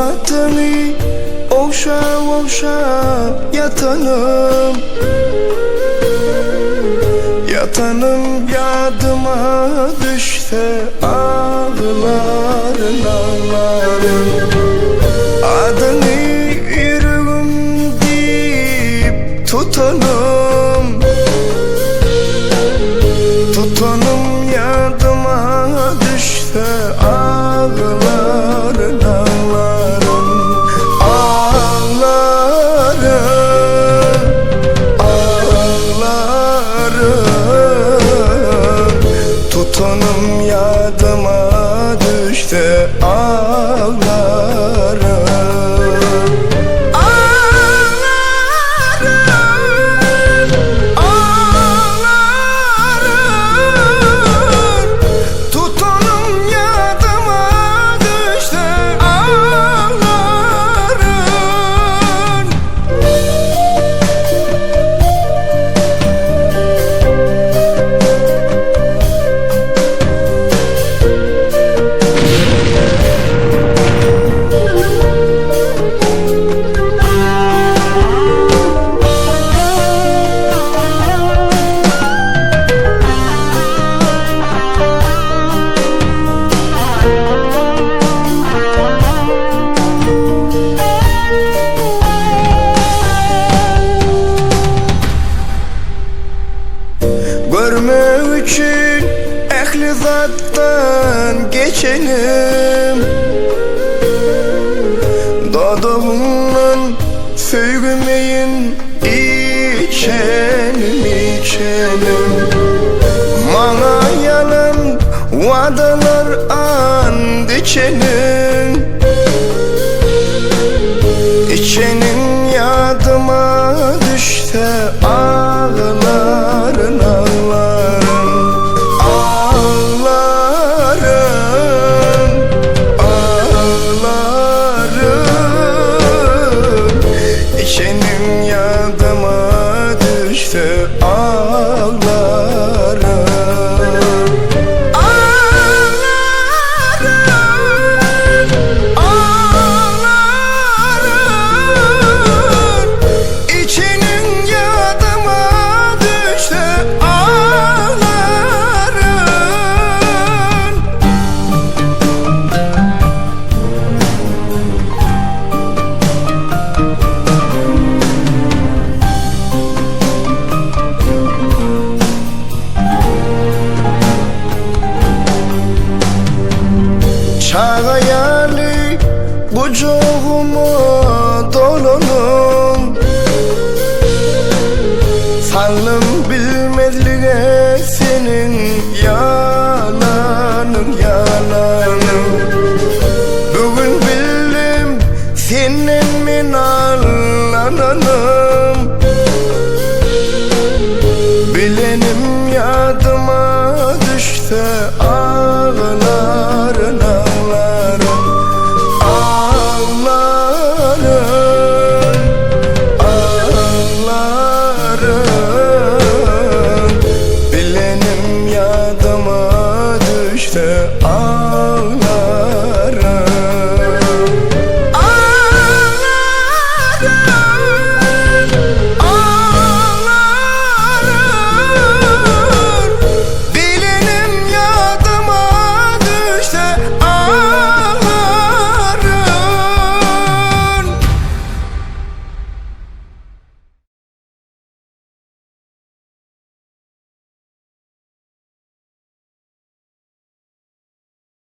Suratını okşa okşa yatanım, yatanım yadıma düşse ağlarım ağlarım. Adını yüreğim deyip tutanım, tutanım yadıma düşse ağlarım ağlarım. Tutanım yadıma düştü ağlarım. Görmek için ehli zattan geçenim, dadağımdan sevmeyin içenim içenim. Bana yalan vadalar and içenim, içenim yadıma düşse ağlarım ağlarım ağlarım ağlarım. İçenim yadıma düşse ağlarım. Çağayali kucağıma dolanım, sandım bilmezliğe senin yalanın yalanın. Bugün bildim senin min ağlananım, bilenim yadıma düşse ağlarım ağlarım ağlarım. Bilenim yadıma düşse ağlarım.